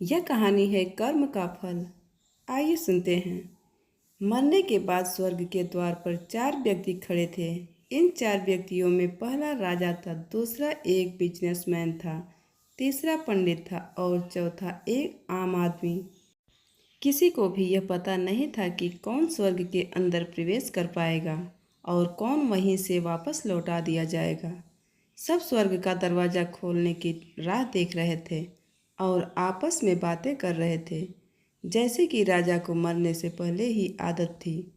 यह कहानी है कर्म का फल। आइए सुनते हैं। मरने के बाद स्वर्ग के द्वार पर 4 व्यक्ति खड़े थे। इन 4 व्यक्तियों में पहला राजा था, दूसरा एक बिजनेसमैन था, तीसरा पंडित था और चौथा एक आम आदमी। किसी को भी यह पता नहीं था कि कौन स्वर्ग के अंदर प्रवेश कर पाएगा और कौन वहीं से वापस लौटा दिया जाएगा। सब स्वर्ग का दरवाज़ा खोलने की राह देख रहे थे और आपस में बातें कर रहे थे। जैसे कि राजा को मरने से पहले ही आदत थी,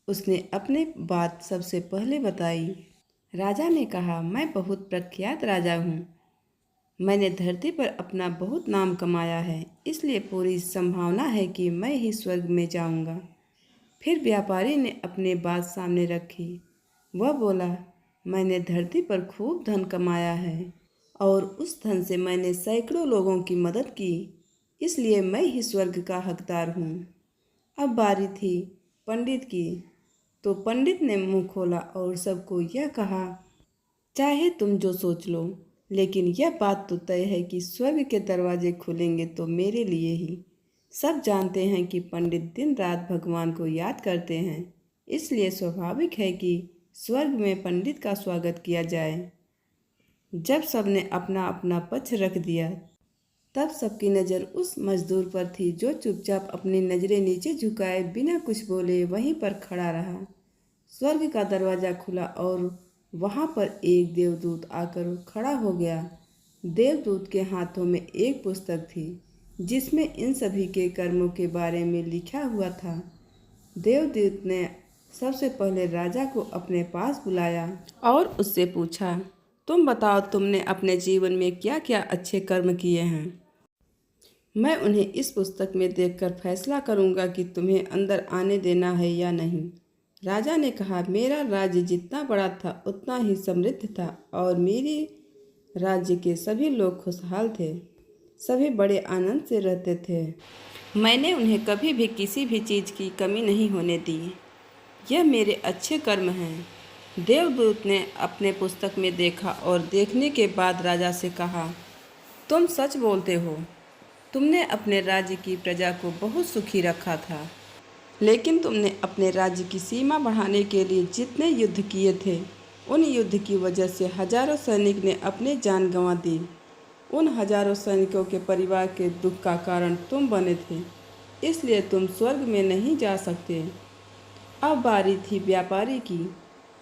उसने अपने बात सबसे पहले बताई। राजा ने कहा, मैं बहुत प्रख्यात राजा हूँ। मैंने धरती पर अपना बहुत नाम कमाया है, इसलिए पूरी संभावना है कि मैं ही स्वर्ग में जाऊंगा। फिर व्यापारी ने अपनी बात सामने रखी। वह बोला, मैंने धरती पर खूब धन कमाया है और उस धन से मैंने सैकड़ों लोगों की मदद की, इसलिए मैं ही स्वर्ग का हकदार हूँ। अब बारी थी पंडित की, तो पंडित ने मुंह खोला और सबको यह कहा, चाहे तुम जो सोच लो, लेकिन यह बात तो तय है कि स्वर्ग के दरवाजे खुलेंगे तो मेरे लिए ही। सब जानते हैं कि पंडित दिन रात भगवान को याद करते हैं, इसलिए स्वाभाविक है कि स्वर्ग में पंडित का स्वागत किया जाए। जब सबने अपना अपना पक्ष रख दिया, तब सबकी नज़र उस मजदूर पर थी जो चुपचाप अपनी नज़रें नीचे झुकाए बिना कुछ बोले वहीं पर खड़ा रहा। स्वर्ग का दरवाज़ा खुला और वहाँ पर एक देवदूत आकर खड़ा हो गया। देवदूत के हाथों में एक पुस्तक थी जिसमें इन सभी के कर्मों के बारे में लिखा हुआ था। देवदूत ने सबसे पहले राजा को अपने पास बुलाया और उससे पूछा, तुम बताओ, तुमने अपने जीवन में क्या क्या अच्छे कर्म किए हैं। मैं उन्हें इस पुस्तक में देखकर फैसला करूंगा कि तुम्हें अंदर आने देना है या नहीं। राजा ने कहा, मेरा राज्य जितना बड़ा था उतना ही समृद्ध था और मेरे राज्य के सभी लोग खुशहाल थे। सभी बड़े आनंद से रहते थे। मैंने उन्हें कभी भी किसी भी चीज़ की कमी नहीं होने दी। यह मेरे अच्छे कर्म हैं। देवदूत ने अपने पुस्तक में देखा और देखने के बाद राजा से कहा, तुम सच बोलते हो। तुमने अपने राज्य की प्रजा को बहुत सुखी रखा था, लेकिन तुमने अपने राज्य की सीमा बढ़ाने के लिए जितने युद्ध किए थे, उन युद्ध की वजह से हजारों सैनिक ने अपनी जान गंवा दी। उन हजारों सैनिकों के परिवार के दुख का कारण तुम बने थे, इसलिए तुम स्वर्ग में नहीं जा सकते। अब बारी थी व्यापारी की।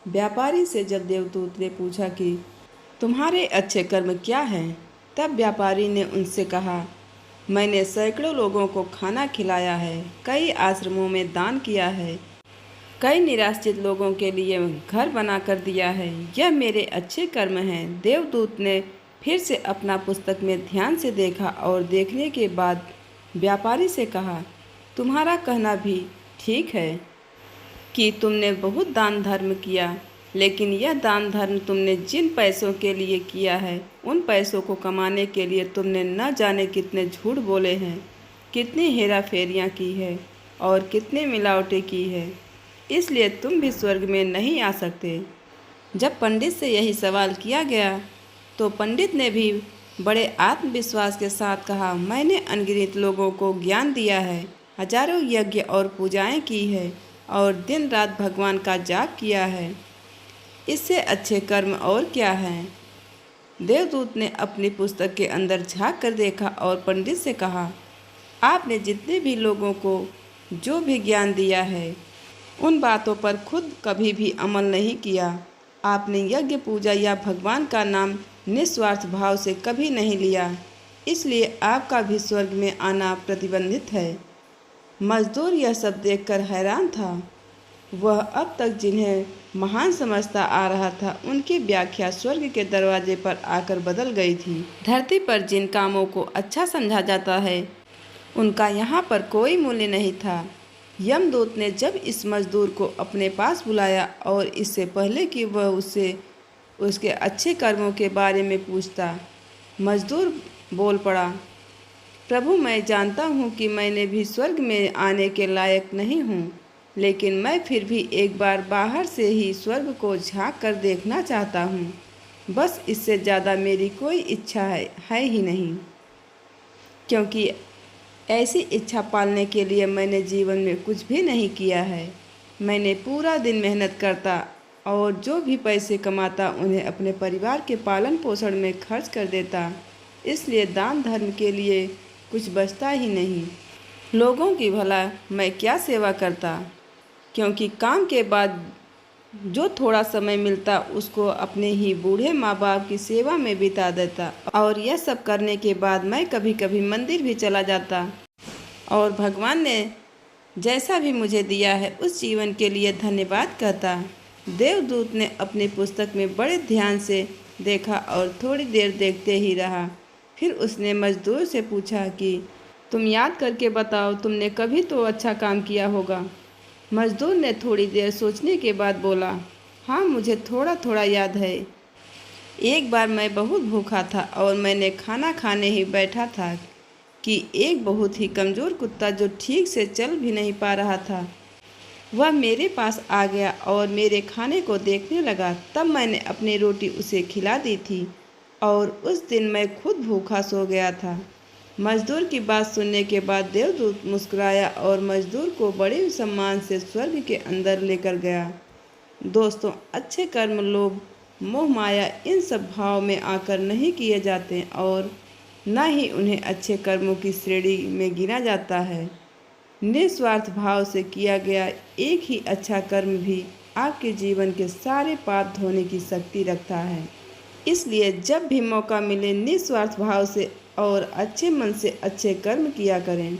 व्यापारी से जब देवदूत ने पूछा कि तुम्हारे अच्छे कर्म क्या हैं, तब व्यापारी ने उनसे कहा, मैंने सैकड़ों लोगों को खाना खिलाया है, कई आश्रमों में दान किया है, कई निराश्रित लोगों के लिए घर बना कर दिया है। यह मेरे अच्छे कर्म हैं। देवदूत ने फिर से अपना पुस्तक में ध्यान से देखा और देखने के बाद व्यापारी से कहा, तुम्हारा कहना भी ठीक है कि तुमने बहुत दान धर्म किया, लेकिन यह दान धर्म तुमने जिन पैसों के लिए किया है, उन पैसों को कमाने के लिए तुमने न जाने कितने झूठ बोले हैं, कितनी हेरा फेरियाँ की है और कितने मिलावटें की है, इसलिए तुम भी स्वर्ग में नहीं आ सकते। जब पंडित से यही सवाल किया गया, तो पंडित ने भी बड़े आत्मविश्वास के साथ कहा, मैंने अनगिनत लोगों को ज्ञान दिया है, हजारों यज्ञ और पूजाएं की है और दिन रात भगवान का जाप किया है। इससे अच्छे कर्म और क्या हैं? देवदूत ने अपनी पुस्तक के अंदर झांक कर देखा और पंडित से कहा, आपने जितने भी लोगों को जो भी ज्ञान दिया है, उन बातों पर खुद कभी भी अमल नहीं किया। आपने यज्ञ पूजा या भगवान का नाम निस्वार्थ भाव से कभी नहीं लिया, इसलिए आपका भी स्वर्ग में आना प्रतिबंधित है। मजदूर यह सब देखकर हैरान था। वह अब तक जिन्हें महान समझता आ रहा था, उनकी व्याख्या स्वर्ग के दरवाजे पर आकर बदल गई थी। धरती पर जिन कामों को अच्छा समझा जाता है, उनका यहाँ पर कोई मूल्य नहीं था। यमदूत ने जब इस मजदूर को अपने पास बुलाया और इससे पहले कि वह उससे उसके अच्छे कर्मों के बारे में पूछता, मजदूर बोल पड़ा, प्रभु, मैं जानता हूँ कि मैंने भी स्वर्ग में आने के लायक नहीं हूँ, लेकिन मैं फिर भी एक बार बाहर से ही स्वर्ग को झांक कर देखना चाहता हूँ। बस इससे ज़्यादा मेरी कोई इच्छा है ही नहीं, क्योंकि ऐसी इच्छा पालने के लिए मैंने जीवन में कुछ भी नहीं किया है। मैंने पूरा दिन मेहनत करता और जो भी पैसे कमाता उन्हें अपने परिवार के पालन पोषण में खर्च कर देता। इसलिए दान धर्म के लिए कुछ बचता ही नहीं। लोगों की भला मैं क्या सेवा करता, क्योंकि काम के बाद जो थोड़ा समय मिलता उसको अपने ही बूढ़े माँ बाप की सेवा में बिता देता। और यह सब करने के बाद मैं कभी कभी मंदिर भी चला जाता और भगवान ने जैसा भी मुझे दिया है उस जीवन के लिए धन्यवाद कहता। देवदूत ने अपनी पुस्तक में बड़े ध्यान से देखा और थोड़ी देर देखते ही रहा। फिर उसने मजदूर से पूछा कि तुम याद करके बताओ, तुमने कभी तो अच्छा काम किया होगा। मजदूर ने थोड़ी देर सोचने के बाद बोला, हाँ मुझे थोड़ा थोड़ा याद है। एक बार मैं बहुत भूखा था और मैंने खाना खाने ही बैठा था कि एक बहुत ही कमज़ोर कुत्ता जो ठीक से चल भी नहीं पा रहा था वह मेरे पास आ गया और मेरे खाने को देखने लगा। तब मैंने अपनी रोटी उसे खिला दी थी और उस दिन मैं खुद भूखा सो गया था। मजदूर की बात सुनने के बाद देवदूत मुस्कुराया और मजदूर को बड़े सम्मान से स्वर्ग के अंदर लेकर गया। दोस्तों, अच्छे कर्म लोभ मोह माया इन सब भाव में आकर नहीं किए जाते और न ही उन्हें अच्छे कर्मों की श्रेणी में गिना जाता है। निस्वार्थ भाव से किया गया एक ही अच्छा कर्म भी आपके जीवन के सारे पाप धोने की शक्ति रखता है। इसलिए जब भी मौका मिले निस्वार्थ भाव से और अच्छे मन से अच्छे कर्म किया करें।